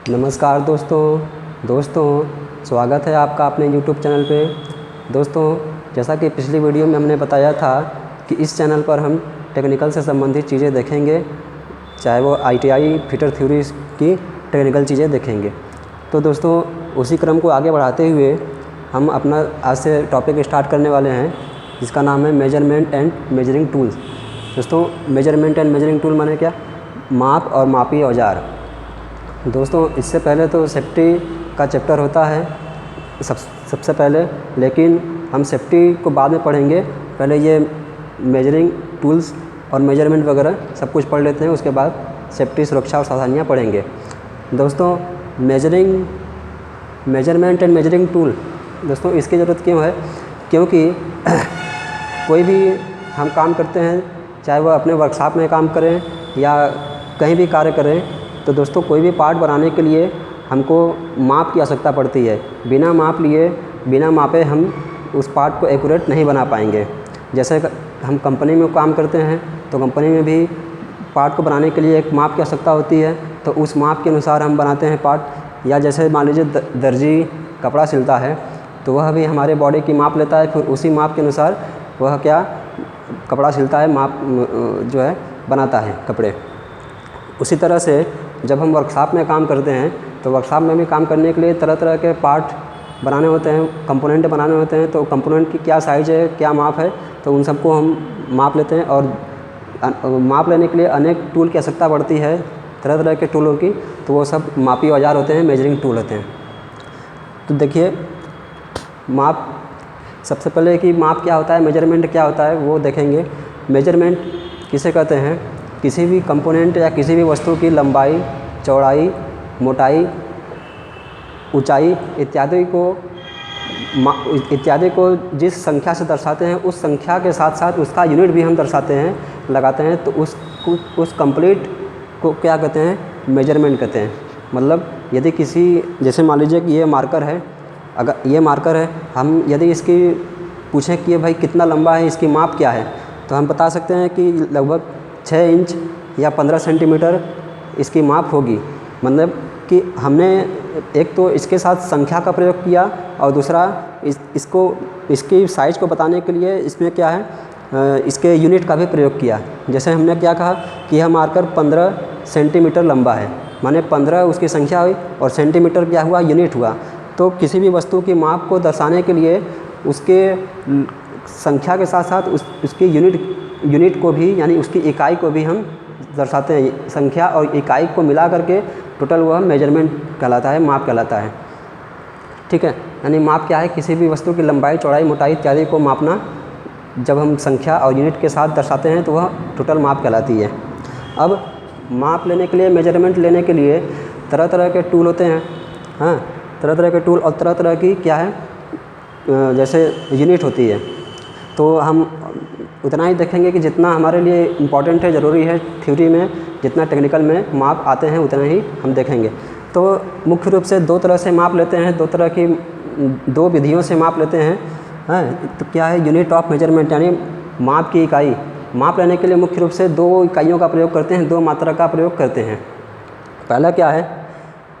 नमस्कार दोस्तों स्वागत है आपका अपने YouTube चैनल पे। दोस्तों, जैसा कि पिछली वीडियो में हमने बताया था कि इस चैनल पर हम टेक्निकल से संबंधित चीज़ें देखेंगे, चाहे वो ITI फिटर थ्योरी की टेक्निकल चीज़ें देखेंगे। तो दोस्तों, उसी क्रम को आगे बढ़ाते हुए हम अपना आज से टॉपिक स्टार्ट करने वाले हैं, जिसका नाम है मेजरमेंट एंड मेजरिंग टूल्स। दोस्तों, मेजरमेंट एंड मेजरिंग टूल माने क्या? माप और मापी औजार। दोस्तों, इससे पहले तो सेफ्टी का चैप्टर होता है सबसे पहले, लेकिन हम सेफ्टी को बाद में पढ़ेंगे। पहले ये मेजरिंग टूल्स और मेजरमेंट वगैरह सब कुछ पढ़ लेते हैं, उसके बाद सेफ्टी, सुरक्षा और सावधानियाँ पढ़ेंगे। दोस्तों, मेजरमेंट एंड मेजरिंग टूल, दोस्तों इसकी ज़रूरत क्यों है? क्योंकि कोई भी हम काम करते हैं, चाहे वह अपने वर्कशॉप में काम करें या कहीं भी कार्य करें, तो दोस्तों कोई भी पार्ट बनाने के लिए हमको माप की आवश्यकता पड़ती है। बिना माप लिए, बिना मापे हम उस पार्ट को एक्यूरेट नहीं बना पाएंगे। जैसे हम कंपनी में काम करते हैं, तो कंपनी में भी पार्ट को बनाने के लिए एक माप की आवश्यकता होती है, तो उस माप के अनुसार हम बनाते हैं पार्ट। या जैसे मान लीजिए दर्जी कपड़ा सिलता है, तो वह भी हमारे बॉडी की माप लेता है, फिर उसी माप के अनुसार वह क्या कपड़ा सिलता है, माप जो है बनाता है कपड़े। उसी तरह से जब हम वर्कशॉप में काम करते हैं, तो वर्कशॉप में भी काम करने के लिए तरह तरह के पार्ट बनाने होते हैं, कंपोनेंट बनाने होते हैं। तो कंपोनेंट की क्या साइज़ है, क्या माप है, तो उन सबको हम माप लेते हैं। और माप लेने के लिए अनेक टूल की आवश्यकता पड़ती है, तरह तरह के टूलों की, तो वो सब मापी औजार होते हैं, मेजरिंग टूल होते हैं। तो देखिए, माप सबसे पहले कि माप क्या होता है, मेजरमेंट क्या होता है, वो देखेंगे। मेजरमेंट किसे कहते हैं? किसी भी कंपोनेंट या किसी भी वस्तु की लंबाई, चौड़ाई, मोटाई, ऊंचाई इत्यादि को जिस संख्या से दर्शाते हैं, उस संख्या के साथ साथ उसका यूनिट भी हम दर्शाते हैं, लगाते हैं, तो उस कंप्लीट को क्या कहते हैं? मेजरमेंट कहते हैं। मतलब यदि जैसे मान लीजिए कि ये मार्कर है, अगर ये मार्कर है, हम यदि इसकी पूछें कि भाई कितना लंबा है, इसकी माप क्या है, तो हम बता सकते हैं कि लगभग 6 इंच या 15 सेंटीमीटर इसकी माप होगी। मतलब कि हमने एक तो इसके साथ संख्या का प्रयोग किया, और दूसरा इसकी साइज़ को बताने के लिए इसमें क्या है, इसके यूनिट का भी प्रयोग किया। जैसे हमने क्या कहा कि यह मार्कर 15 सेंटीमीटर लंबा है, माने 15 उसकी संख्या हुई और सेंटीमीटर क्या हुआ, यूनिट हुआ। तो किसी भी वस्तु की माप को दर्शाने के लिए उसके संख्या के साथ साथ उसकी यूनिट को भी, यानी उसकी इकाई को भी हम दर्शाते हैं। संख्या और इकाई को मिला करके टोटल वह मेजरमेंट कहलाता है, माप कहलाता है। ठीक है, यानी माप क्या है? किसी भी वस्तु की लंबाई, चौड़ाई, मोटाई इत्यादि को मापना। जब हम संख्या और यूनिट के साथ दर्शाते हैं, तो वह टोटल माप कहलाती है। अब माप लेने के लिए, मेजरमेंट लेने के लिए तरह तरह के टूल होते हैं। हाँ, तरह तरह के टूल और तरह तरह की क्या है, जैसे यूनिट होती है। तो हम उतना ही देखेंगे कि जितना हमारे लिए इम्पॉर्टेंट है, ज़रूरी है थ्योरी में, जितना टेक्निकल में माप आते हैं उतना ही हम देखेंगे। तो मुख्य रूप से दो तरह से माप लेते हैं, दो विधियों से माप लेते हैं। हाँ, तो क्या है? यूनिट ऑफ मेजरमेंट, यानी माप की इकाई। माप लेने के लिए मुख्य रूप से 2 इकाइयों का प्रयोग करते हैं, 2 मात्रा का प्रयोग करते हैं। पहला क्या है?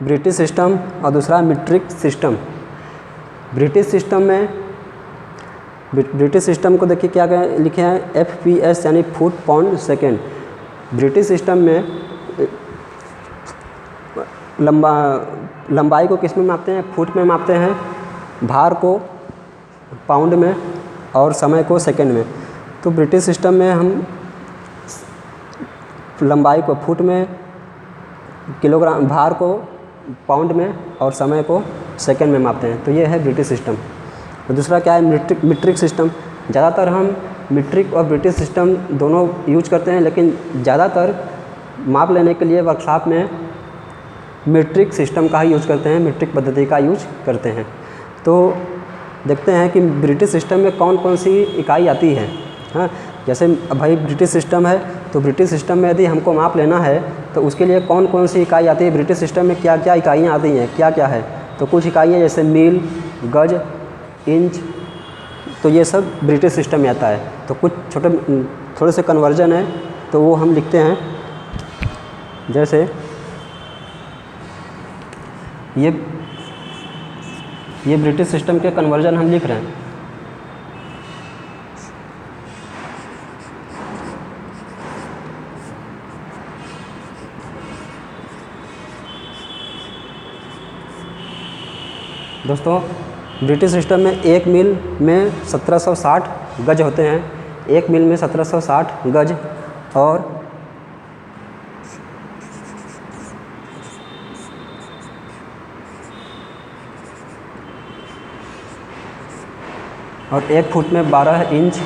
ब्रिटिश सिस्टम, और दूसरा मीट्रिक सिस्टम। ब्रिटिश सिस्टम को देखिए क्या लिखे हैं, FPS यानी foot pound second. British system में लंबाई को किस में मापते हैं? फुट में मापते हैं, भार को पाउंड में और समय को सेकेंड में। तो ब्रिटिश सिस्टम में हम लंबाई को फुट में, किलोग्राम, भार को पाउंड में और समय को सेकेंड में मापते हैं। तो ये है ब्रिटिश सिस्टम। और दूसरा क्या है? Metric system. ज़्यादातर हम मीट्रिक और ब्रिटिश सिस्टम दोनों यूज करते हैं, लेकिन ज़्यादातर माप लेने के लिए वर्कशॉप में मीट्रिक सिस्टम का ही यूज करते हैं, मीट्रिक पद्धति का यूज करते हैं। तो देखते हैं कि ब्रिटिश सिस्टम में कौन कौन सी इकाई आती है। हाँ, जैसे भाई ब्रिटिश सिस्टम है, तो ब्रिटिश सिस्टम में यदि हमको माप लेना है, तो उसके लिए कौन कौन सी इकाई आती है, ब्रिटिश सिस्टम में क्या क्या इकाइयाँ आती हैं, क्या क्या है। तो कुछ इकाइयाँ जैसे मील, गज, इंच, तो ये सब ब्रिटिश सिस्टम में आता है। तो कुछ थोड़े से कन्वर्जन है, तो वो हम लिखते हैं। जैसे ये ब्रिटिश सिस्टम के कन्वर्जन हम लिख रहे हैं। दोस्तों ब्रिटिश सिस्टम में एक मील में 1760 गज होते हैं, एक मील में 1760 गज, और 1 फुट में 12 इंच,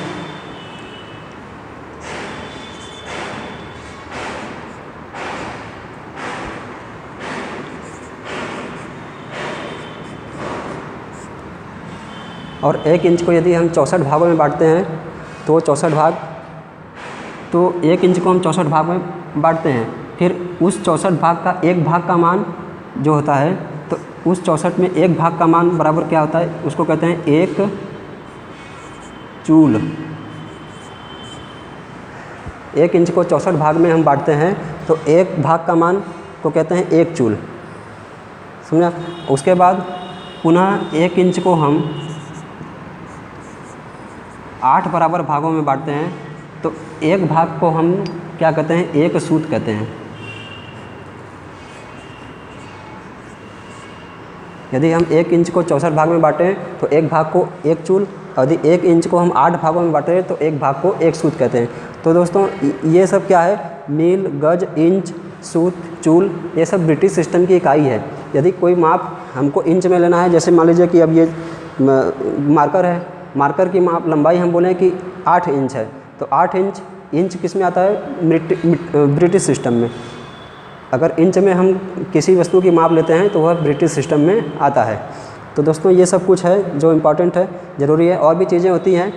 और 1 इंच को यदि हम 64 भागों में बांटते हैं तो 64 भाग, तो 1 इंच को हम 64 भाग में बांटते हैं, फिर उस 64 भाग का एक भाग का मान जो होता है, तो उस 64 में एक भाग का मान बराबर क्या होता है, उसको कहते हैं 1 चूल। 1 इंच को 64 भाग में हम बांटते हैं तो एक भाग का मान को कहते हैं 1 चूल, समझा। उसके बाद पुनः 1 इंच को हम 8 बराबर भागों में बांटते हैं तो एक भाग को हम क्या कहते हैं, 1 सूत कहते हैं। यदि हम 1 इंच को 64 भाग में बांटें तो एक भाग को 1 चूल, यदि 1 इंच को हम 8 भागों में बांटें तो एक भाग को 1 सूत कहते हैं। तो दोस्तों ये सब क्या है, मील, गज, इंच, सूत, चूल, ये सब ब्रिटिश सिस्टम की इकाई है। यदि कोई माप हमको इंच में लेना है, जैसे मान लीजिए कि अब ये मार्कर है, मार्कर की माप लंबाई हम बोलें कि 8 इंच है, तो 8 इंच किस में आता है, ब्रिटिश सिस्टम में। अगर इंच में हम किसी वस्तु की माप लेते हैं तो वह ब्रिटिश सिस्टम में आता है। तो दोस्तों ये सब कुछ है जो इम्पॉर्टेंट है, ज़रूरी है। और भी चीज़ें होती हैं,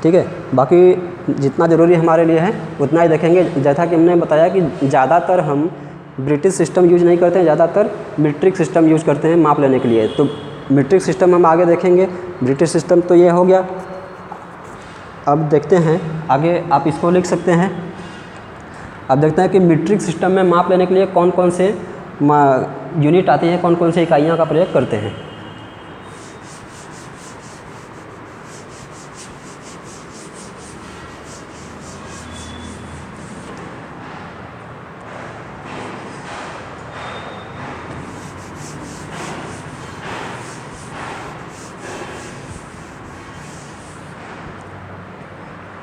ठीक है, बाकी जितना ज़रूरी हमारे लिए है उतना ही देखेंगे। जैसा कि हमने बताया कि ज़्यादातर हम ब्रिटिश सिस्टम यूज़ नहीं करते हैं, ज़्यादातर मीट्रिक सिस्टम यूज़ करते हैं माप लेने के लिए। तो मीट्रिक सिस्टम हम आगे देखेंगे। ब्रिटिश सिस्टम तो ये हो गया। अब देखते हैं आगे, आप इसको लिख सकते हैं। अब देखते हैं कि मीट्रिक सिस्टम में माप लेने के लिए कौन कौन से यूनिट आती हैं, कौन कौन से इकाइयों का प्रयोग करते हैं।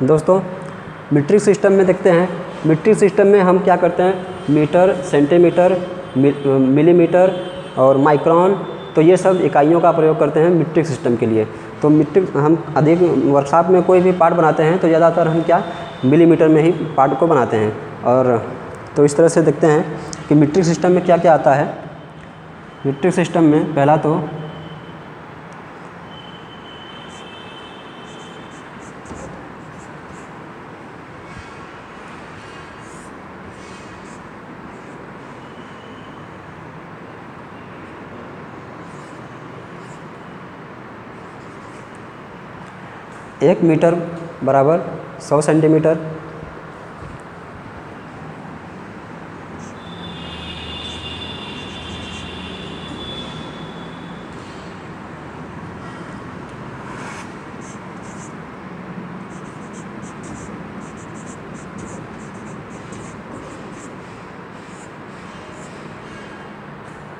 दोस्तों मीट्रिक सिस्टम में देखते हैं, मीट्रिक सिस्टम में हम क्या करते हैं, मीटर, सेंटीमीटर, मिलीमीटर और माइक्रोन, तो ये सब इकाइयों का प्रयोग करते हैं मीट्रिक सिस्टम के लिए। तो मीट्रिक हम अधिक वर्कशॉप में कोई भी पार्ट बनाते हैं तो ज़्यादातर हम क्या मिलीमीटर में ही पार्ट को बनाते हैं। और तो इस तरह से देखते हैं कि मीट्रिक सिस्टम में क्या क्या आता है। मीट्रिक सिस्टम में पहला तो एक मीटर बराबर 100 सेंटीमीटर,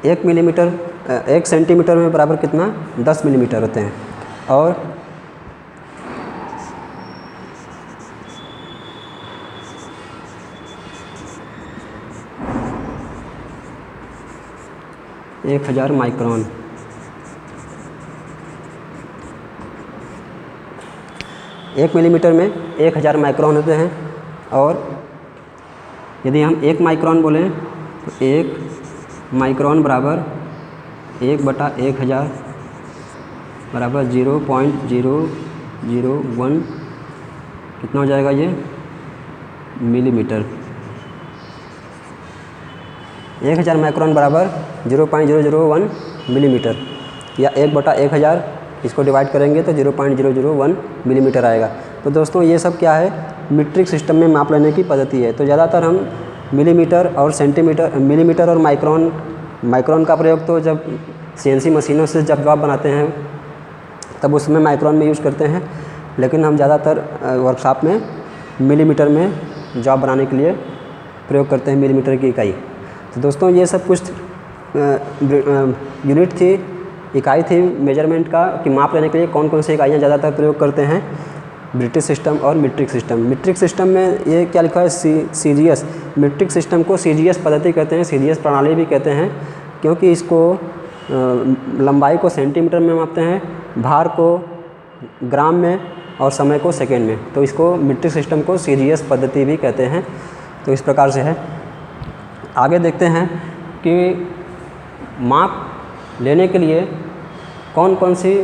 एक मिलीमीटर, 1 सेंटीमीटर में बराबर कितना, 10 मिलीमीटर होते हैं। और एक 1000 माइक्रोन। एक मिलीमीटर में 1000 माइक्रोन होते हैं। और यदि हम 1 माइक्रोन बोलें तो 1 माइक्रोन बराबर 1/1000 बराबर 0.001 कितना हो जाएगा ये मिलीमीटर। 1000 माइक्रोन बराबर 0.001 मिलीमीटर, या 1/1000 इसको डिवाइड करेंगे तो 0.001 मिलीमीटर आएगा। तो दोस्तों ये सब क्या है, मीट्रिक सिस्टम में माप लेने की पद्धति है। तो ज़्यादातर हम मिलीमीटर और सेंटीमीटर, मिलीमीटर और माइक्रोन माइक्रोन का प्रयोग तो जब CNC मशीनों से जब जॉब बनाते हैं तब उसमें माइक्रोन में यूज़ करते हैं, लेकिन हम ज़्यादातर वर्कशॉप में मिलीमीटर में जॉब बनाने के लिए प्रयोग करते हैं, मिलीमीटर की इकाई। तो दोस्तों ये सब कुछ यूनिट थी, इकाई थी मेजरमेंट का कि माप लेने के लिए कौन कौन सी इकाइयाँ ज़्यादातर प्रयोग करते हैं, ब्रिटिश सिस्टम और मीट्रिक सिस्टम। मीट्रिक सिस्टम में ये क्या लिखा है, CGS। मीट्रिक सिस्टम को CGS पद्धति कहते हैं, CGS प्रणाली भी कहते हैं, क्योंकि इसको लंबाई को सेंटीमीटर में मापते हैं, भार को ग्राम में और समय को सेकेंड में। तो इसको मीट्रिक सिस्टम को CGS पद्धति भी कहते हैं। तो इस प्रकार से है। आगे देखते हैं कि माप लेने के लिए कौन कौन सी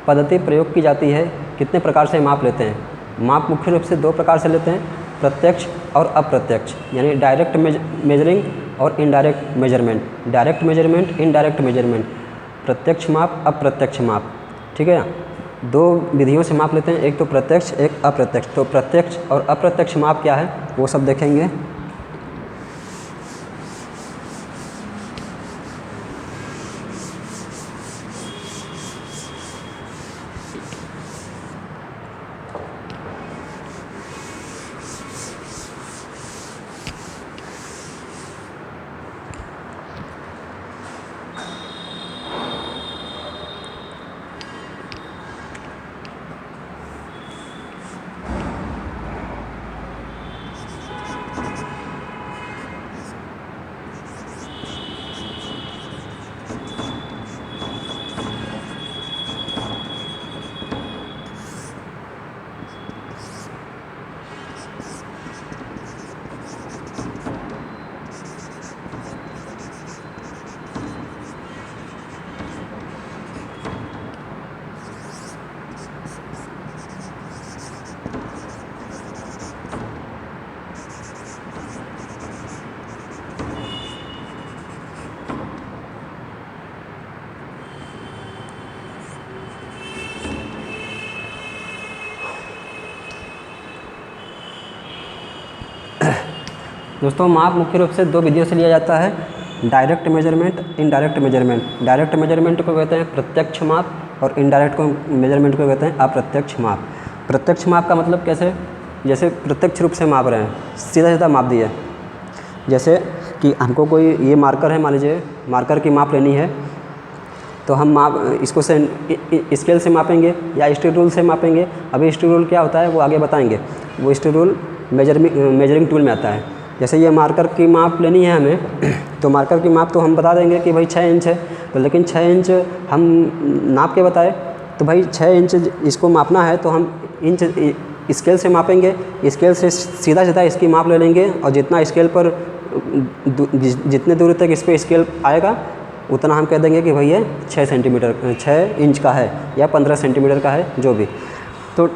पद्धति प्रयोग की जाती है, कितने प्रकार से माप लेते हैं। माप मुख्य रूप से 2 प्रकार से लेते हैं, प्रत्यक्ष और अप्रत्यक्ष, यानी डायरेक्ट मेजरिंग और indirect measurement. Direct measurement, indirect measurement, प्रत्यक्ष माप, अप्रत्यक्ष माप, ठीक है ना। 2 विधियों से माप लेते हैं, एक तो प्रत्यक्ष, एक अप्रत्यक्ष। तो प्रत्यक्ष और अप्रत्यक्ष माप क्या है वो सब देखेंगे। दोस्तों माप मुख्य रूप से 2 विधियों से लिया जाता है, direct measurement, indirect measurement. Direct measurement को कहते हैं प्रत्यक्ष माप और इनडायरेक्ट मेजरमेंट को कहते हैं अप्रत्यक्ष माप। प्रत्यक्ष माप का मतलब कैसे, जैसे प्रत्यक्ष रूप से माप रहे हैं, सीधा सीधा माप दिया। जैसे कि हमको कोई ये मार्कर है, मान लीजिए मार्कर की माप लेनी है, तो हम माप इसको स्केल से मापेंगे या स्टील रूल से मापेंगे। अभी स्टील रूल क्या होता है वो आगे बताएंगे। वो स्टील रूल मेजरिंग टूल में आता है। जैसे ये मार्कर की माप लेनी है हमें, तो मार्कर की माप तो हम बता देंगे कि भाई 6 इंच है, तो लेकिन 6 इंच हम नाप के बताए, तो भाई 6 इंच इसको मापना है तो हम इंच स्केल से मापेंगे। स्केल से सीधा सीधा इसकी माप ले लेंगे और जितना स्केल पर जितने दूरी तक इस पर स्केल आएगा उतना हम कह देंगे कि भाई ये 6 इंच का है या 15 सेंटीमीटर का है, जो भी। तो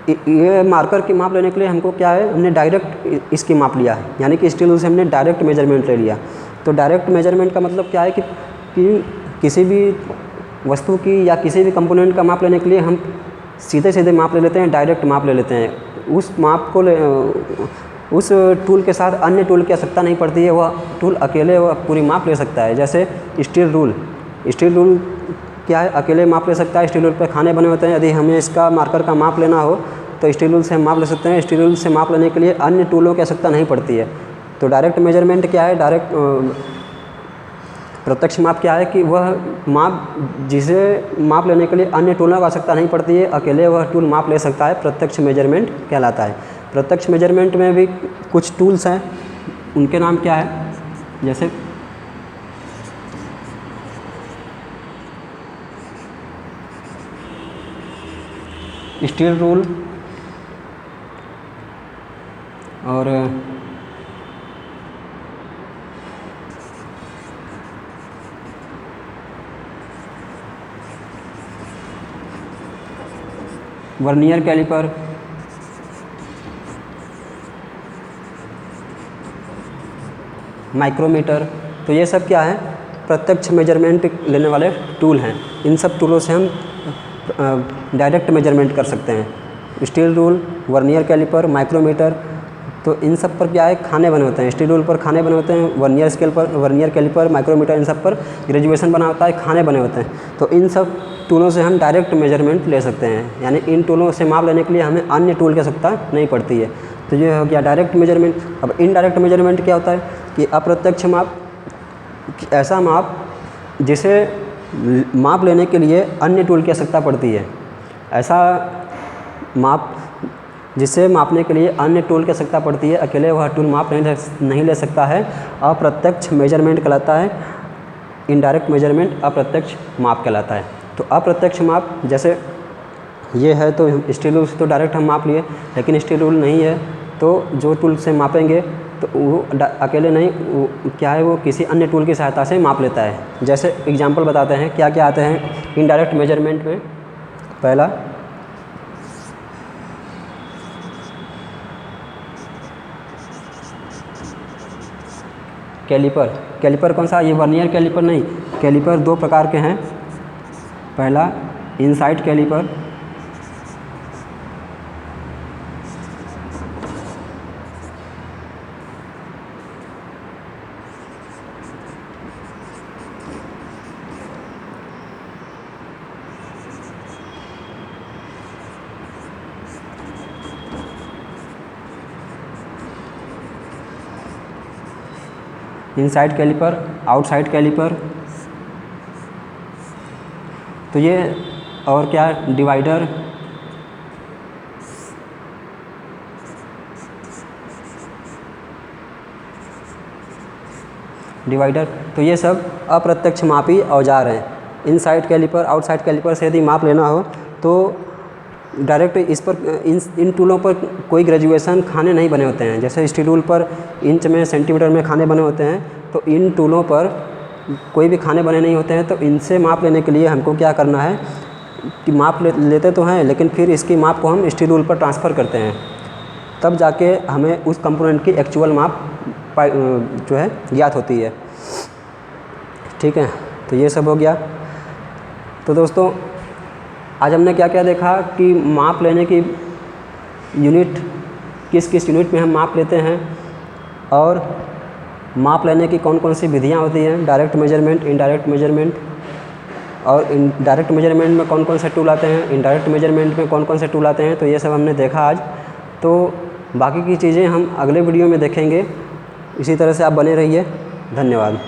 ये मार्कर की माप लेने के लिए हमको क्या है, हमने डायरेक्ट इसकी माप लिया है, यानी कि स्टील रूल से हमने डायरेक्ट मेजरमेंट ले लिया। तो डायरेक्ट मेजरमेंट का मतलब क्या है कि किसी भी वस्तु की या किसी भी कंपोनेंट का माप लेने के लिए हम सीधे सीधे माप ले लेते हैं, डायरेक्ट माप ले लेते हैं। उस माप को उस टूल के साथ अन्य टूल की आवश्यकता नहीं पड़ती है, वह टूल अकेले वह पूरी माप ले सकता है। जैसे स्टील रूल क्या है, अकेले माप ले सकता है। स्टील रूल पर खाने बने होते हैं, यदि हमें इसका मार्कर का माप लेना हो तो स्टील रूल से हम माप ले सकते हैं। स्टील रूल से माप लेने के लिए अन्य टूलों की आवश्यकता नहीं पड़ती है। तो डायरेक्ट मेजरमेंट क्या है, प्रत्यक्ष माप क्या है कि वह माप जिसे माप लेने के लिए अन्य टूलों की आवश्यकता नहीं पड़ती है, अकेले वह टूल माप ले सकता है, प्रत्यक्ष मेजरमेंट कहलाता है। प्रत्यक्ष मेजरमेंट में भी कुछ टूल्स हैं, उनके नाम क्या है, जैसे स्टील रूल और वर्नियर कैलिपर, माइक्रोमीटर। तो ये सब क्या है, प्रत्यक्ष मेजरमेंट लेने वाले टूल हैं। इन सब टूलों से हम डायरेक्ट मेजरमेंट कर सकते हैं। Steel rule, vernier caliper, micrometer, तो इन सब पर क्या है, खाने बने होते हैं। स्टील रूल पर खाने बने होते हैं, वर्नियर स्केल पर, वर्नियर कैलिपर, माइक्रोमीटर, इन सब पर ग्रेजुएशन बना होता है, खाने बने होते हैं। तो इन सब टूलों से हम डायरेक्ट मेजरमेंट ले सकते हैं, यानी इन टूलों से माप लेने के लिए हमें अन्य टूल की आवश्यकता नहीं पड़ती है। तो ये हो गया डायरेक्ट मेजरमेंट। अब इनडायरेक्ट मेजरमेंट क्या होता है कि अप्रत्यक्ष माप, ऐसा माप जिसे माप लेने के लिए अन्य टूल की आवश्यकता पड़ती है। ऐसा माप जिसे मापने के लिए अन्य टूल की आवश्यकता पड़ती है, अकेले वह टूल माप नहीं ले सकता है, अप्रत्यक्ष मेजरमेंट कहलाता है। इनडायरेक्ट मेजरमेंट अप्रत्यक्ष माप कहलाता है। तो अप्रत्यक्ष माप जैसे ये है, तो स्टील रूल से तो डायरेक्ट हम माप लिए, लेकिन स्टील रूल नहीं है तो जो टूल से मापेंगे तो वो अकेले नहीं, वो क्या है, वो किसी अन्य टूल की सहायता से माप लेता है। जैसे एग्जांपल बताते हैं क्या क्या आते हैं इनडायरेक्ट मेजरमेंट में। पहला कैलिपर। कैलिपर कौन सा, ये वर्नियर कैलिपर नहीं, कैलिपर दो प्रकार के हैं। पहला inside caliper, inside caliper, outside caliper. तो ये और क्या, डिवाइडर, डिवाइडर। तो ये सब अप्रत्यक्ष मापी औजार हैं। इनसाइड कैलिपर, आउटसाइड कैलिपर से यदि माप लेना हो तो डायरेक्ट इस पर इन टूलों पर कोई ग्रेजुएशन खाने नहीं बने होते हैं। जैसे स्टील रूल पर इंच में, सेंटीमीटर में खाने बने होते हैं, तो इन टूलों पर कोई भी खाने बने नहीं होते हैं। तो इनसे माप लेने के लिए हमको क्या करना है कि माप लेते तो हैं, लेकिन फिर इसकी माप को हम स्टील रूल पर ट्रांसफ़र करते हैं, तब जाके हमें उस कंपोनेंट की एक्चुअल माप जो है ज्ञात होती है। ठीक है, तो ये सब हो गया। तो दोस्तों आज हमने क्या क्या देखा कि माप लेने की यूनिट, किस किस यूनिट में हम माप लेते हैं, और माप लेने की कौन कौन सी विधियाँ होती हैं, डायरेक्ट मेजरमेंट, इनडायरेक्ट मेजरमेंट, और डायरेक्ट मेजरमेंट में कौन कौन से टूल आते हैं, इनडायरेक्ट मेजरमेंट में कौन कौन से टूल आते हैं। तो ये सब हमने देखा आज। तो बाकी की चीज़ें हम अगले वीडियो में देखेंगे। इसी तरह से आप बने रहिए। धन्यवाद।